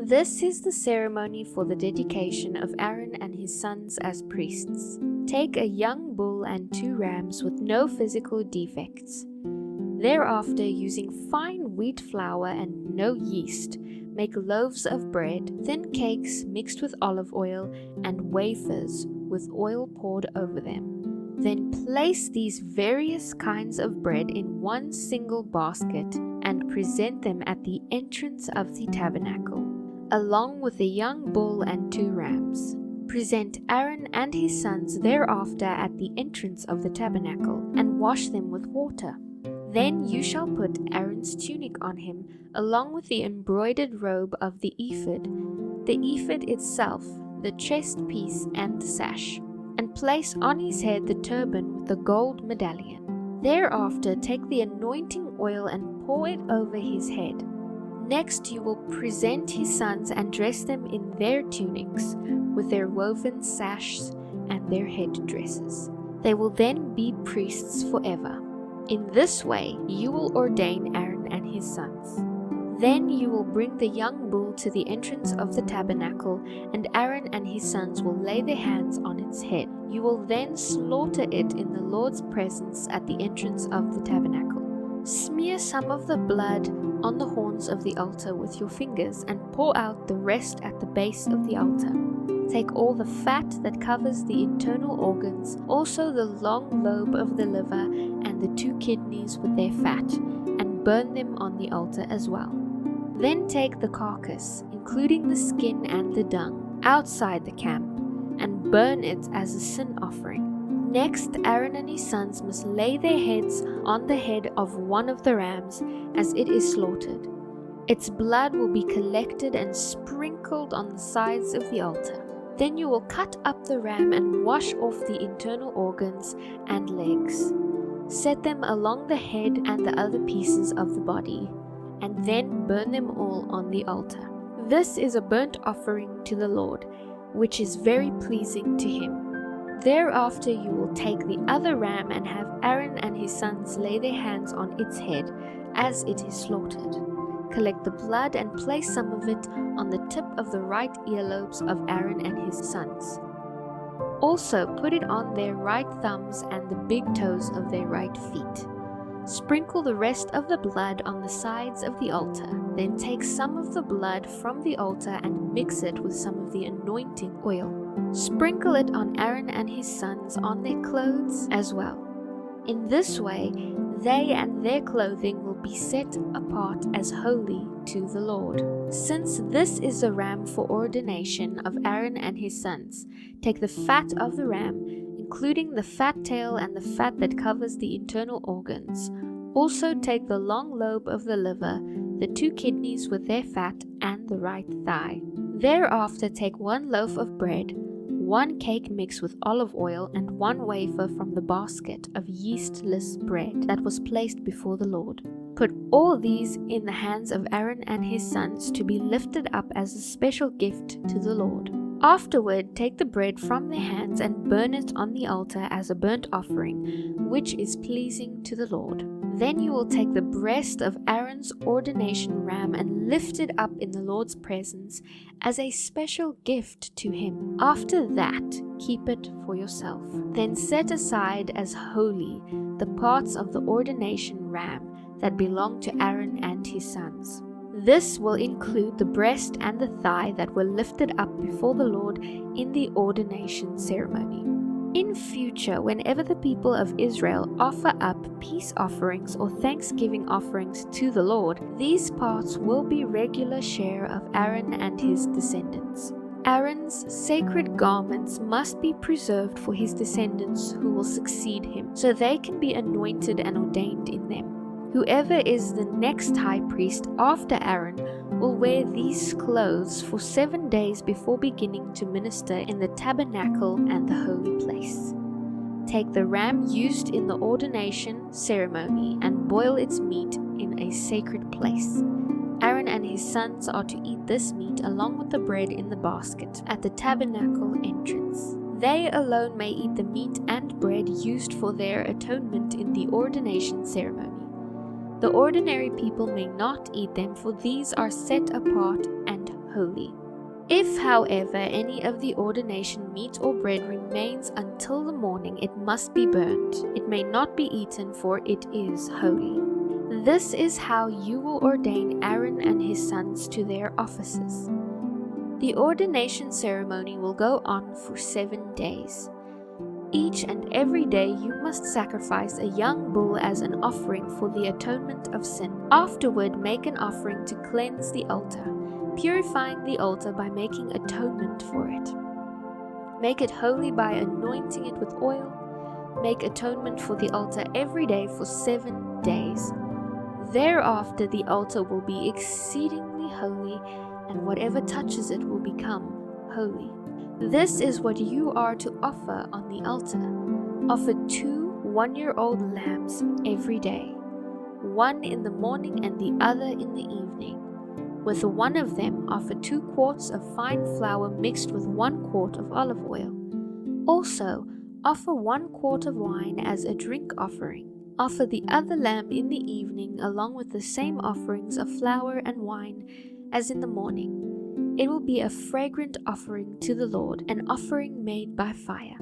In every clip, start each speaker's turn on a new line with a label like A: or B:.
A: This is the ceremony for the dedication of Aaron and his sons as priests. Take a young bull and 2 rams with no physical defects. Thereafter, using fine wheat flour and no yeast, make loaves of bread, thin cakes mixed with olive oil, and wafers with oil poured over them. Then place these various kinds of bread in one single basket and present them at the entrance of the tabernacle, along with the young bull and 2 rams. Present Aaron and his sons thereafter at the entrance of the tabernacle, and wash them with water. Then you shall put Aaron's tunic on him, along with the embroidered robe of the ephod itself, the chest piece and the sash, and place on his head the turban with the gold medallion. Thereafter take the anointing oil and pour it over his head. Next you will present his sons and dress them in their tunics, with their woven sashes and their head dresses. They will then be priests forever. In this way you will ordain Aaron and his sons. Then you will bring the young bull to the entrance of the tabernacle, and Aaron and his sons will lay their hands on its head. You will then slaughter it in the Lord's presence at the entrance of the tabernacle. Smear some of the blood on the horns of the altar with your fingers, and pour out the rest at the base of the altar. Take all the fat that covers the internal organs, also the long lobe of the liver and the 2 kidneys with their fat, and burn them on the altar as well. Then take the carcass, including the skin and the dung, outside the camp, and burn it as a sin offering. Next, Aaron and his sons must lay their heads on the head of one of the rams as it is slaughtered. Its blood will be collected and sprinkled on the sides of the altar. Then you will cut up the ram and wash off the internal organs and legs. Set them along the head and the other pieces of the body, and then burn them all on the altar. This is a burnt offering to the Lord, which is very pleasing to him. Thereafter you will take the other ram and have Aaron and his sons lay their hands on its head as it is slaughtered. Collect the blood and place some of it on the tip of the right earlobes of Aaron and his sons. Also put it on their right thumbs and the big toes of their right feet. Sprinkle the rest of the blood on the sides of the altar. Then take some of the blood from the altar and mix it with some of the anointing oil. Sprinkle it on Aaron and his sons on their clothes as well. In this way, they and their clothing will be set apart as holy to the Lord. Since this is a ram for ordination of Aaron and his sons, take the fat of the ram, including the fat tail and the fat that covers the internal organs. Also take the long lobe of the liver, the 2 kidneys with their fat, and the right thigh. Thereafter take 1 loaf of bread, 1 cake mixed with olive oil, and 1 wafer from the basket of yeastless bread that was placed before the Lord. Put all these in the hands of Aaron and his sons to be lifted up as a special gift to the Lord. Afterward, take the bread from their hands and burn it on the altar as a burnt offering, which is pleasing to the Lord. Then you will take the breast of Aaron's ordination ram and lift it up in the Lord's presence as a special gift to him. After that, keep it for yourself. Then set aside as holy the parts of the ordination ram that belong to Aaron and his sons. This will include the breast and the thigh that were lifted up before the Lord in the ordination ceremony. In future, whenever the people of Israel offer up peace offerings or thanksgiving offerings to the Lord, these parts will be regular share of Aaron and his descendants. Aaron's sacred garments must be preserved for his descendants who will succeed him, so they can be anointed and ordained in them. Whoever is the next high priest after Aaron will wear these clothes for 7 days before beginning to minister in the tabernacle and the holy place. Take the ram used in the ordination ceremony and boil its meat in a sacred place. Aaron and his sons are to eat this meat along with the bread in the basket at the tabernacle entrance. They alone may eat the meat and bread used for their atonement in the ordination ceremony. The ordinary people may not eat them, for these are set apart and holy. If, however, any of the ordination meat or bread remains until the morning, it must be burnt. It may not be eaten, for it is holy. This is how you will ordain Aaron and his sons to their offices. The ordination ceremony will go on for 7 days. Each and every day you must sacrifice a young bull as an offering for the atonement of sin. Afterward, make an offering to cleanse the altar, purifying the altar by making atonement for it. Make it holy by anointing it with oil. Make atonement for the altar every day for 7 days. Thereafter the altar will be exceedingly holy, and whatever touches it will become holy. This is what you are to offer on the altar. Offer 2 one-year-old lambs every day, one in the morning and the other in the evening. With one of them, offer 2 quarts of fine flour mixed with 1 quart of olive oil. Also, offer 1 quart of wine as a drink offering. Offer the other lamb in the evening along with the same offerings of flour and wine as in the morning. It will be a fragrant offering to the Lord, an offering made by fire.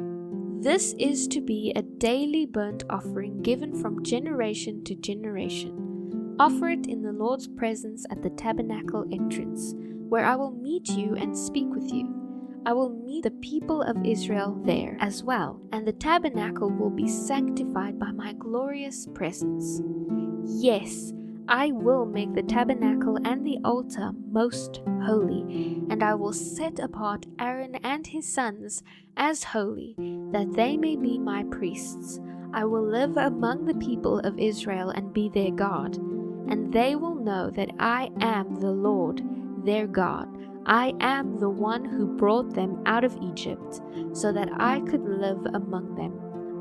A: This is to be a daily burnt offering given from generation to generation. Offer it in the Lord's presence at the tabernacle entrance, where I will meet you and speak with you. I will meet the people of Israel there as well, and the tabernacle will be sanctified by my glorious presence. Yes, I will make the tabernacle and the altar most holy, and I will set apart Aaron and his sons as holy, that they may be my priests. I will live among the people of Israel and be their God, and they will know that I am the Lord, their God. I am the one who brought them out of Egypt, so that I could live among them.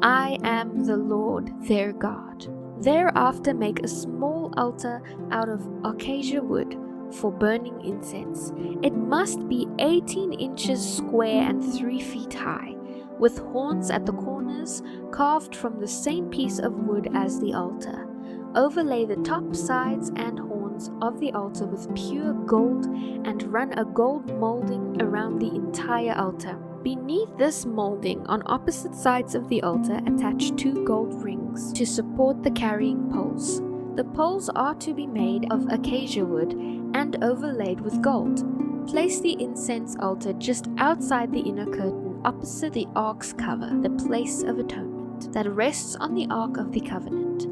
A: I am the Lord, their God. Thereafter make a small altar out of acacia wood for burning incense. It must be 18 inches square and 3 feet high, with horns at the corners carved from the same piece of wood as the altar. Overlay the top, sides, and horns of the altar with pure gold and run a gold molding around the entire altar. Beneath this molding, on opposite sides of the altar, attach 2 gold rings to support the carrying poles. The poles are to be made of acacia wood and overlaid with gold. Place the incense altar just outside the inner curtain opposite the ark's cover, the place of atonement, that rests on the ark of the covenant.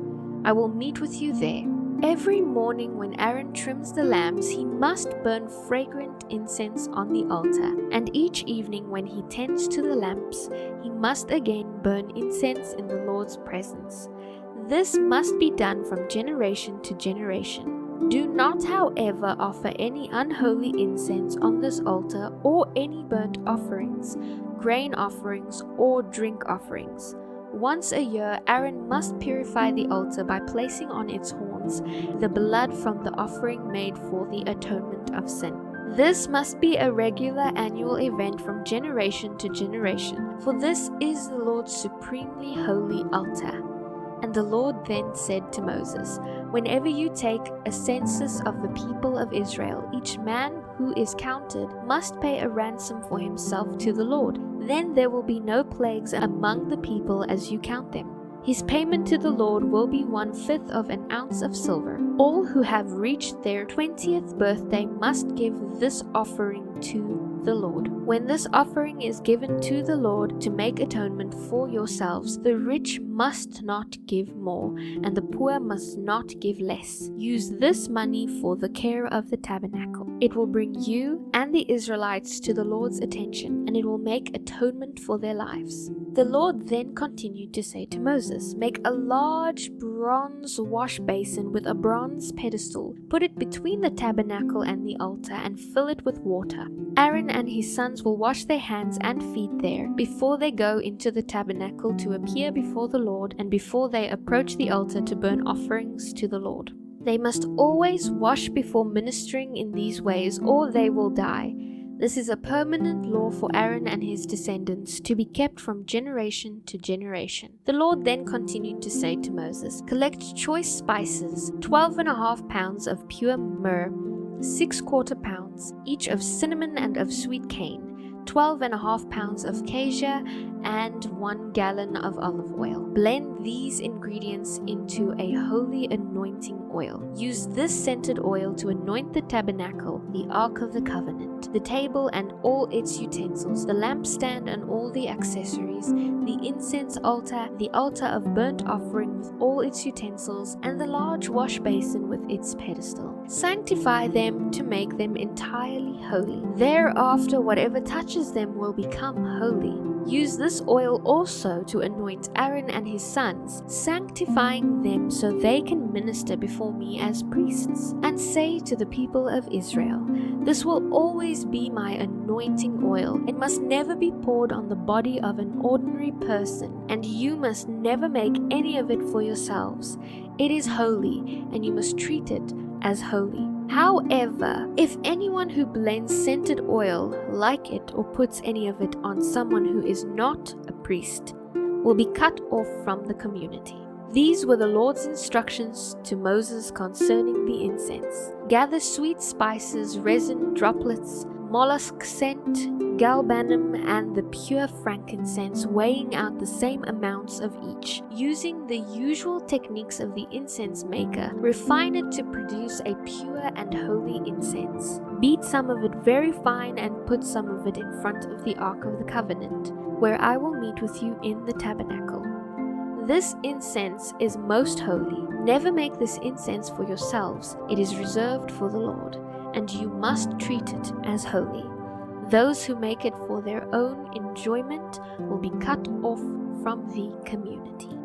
A: I will meet with you there. Every morning when Aaron trims the lambs, he must burn fragrant incense on the altar, and each evening when he tends to the lamps, he must again burn incense in the Lord's presence. This must be done from generation to generation. Do not, however, offer any unholy incense on this altar, or any burnt offerings, grain offerings, or drink offerings. Once a year, Aaron must purify the altar by placing on its horns the blood from the offering made for the atonement of sin. This must be a regular annual event from generation to generation, for this is the Lord's supremely holy altar. And the Lord then said to Moses, "Whenever you take a census of the people of Israel, each man who is counted must pay a ransom for himself to the Lord. Then there will be no plagues among the people as you count them. His payment to the Lord will be 1/5 of an ounce of silver. All who have reached their 20th birthday must give this offering to the Lord. When this offering is given to the Lord to make atonement for yourselves, the rich must not give more, and the poor must not give less. Use this money for the care of the tabernacle. It will bring you and the Israelites to the Lord's attention, and it will make atonement for their lives." The Lord then continued to say to Moses, "Make a large bronze wash basin with a bronze pedestal. Put it between the tabernacle and the altar and fill it with water. Aaron and his sons will wash their hands and feet there before they go into the tabernacle to appear before the Lord and before they approach the altar to burn offerings to the Lord. They must always wash before ministering in these ways, or they will die. This is a permanent law for Aaron and his descendants, to be kept from generation to generation." The Lord then continued to say to Moses, "Collect choice spices, 12.5 pounds of pure myrrh, 6/4 pounds, each of cinnamon and of sweet cane, 12.5 pounds of cassia, and 1 gallon of olive oil. Blend these ingredients into a holy anointing oil. Use this scented oil to anoint the tabernacle, the Ark of the Covenant, the table and all its utensils, the lampstand and all the accessories, the incense altar, the altar of burnt offering with all its utensils, and the large wash basin with its pedestal. Sanctify them to make them entirely holy. Thereafter, whatever touches them will become holy. Use this oil also to anoint Aaron and his sons, sanctifying them so they can minister before me as priests. And say to the people of Israel, this will always be my anointing oil. It must never be poured on the body of an ordinary person, and you must never make any of it for yourselves. It is holy, and you must treat it as holy. However, if anyone who blends scented oil like it or puts any of it on someone who is not a priest, will be cut off from the community. These were the Lord's instructions to Moses concerning the incense. Gather sweet spices, resin, droplets, mollusk scent, galbanum, and the pure frankincense, weighing out the same amounts of each. Using the usual techniques of the incense maker, refine it to produce a pure and holy incense. Beat some of it very fine and put some of it in front of the Ark of the Covenant, where I will meet with you in the tabernacle. This incense is most holy. Never make this incense for yourselves. It is reserved for the Lord, and you must treat it as holy. Those who make it for their own enjoyment will be cut off from the community.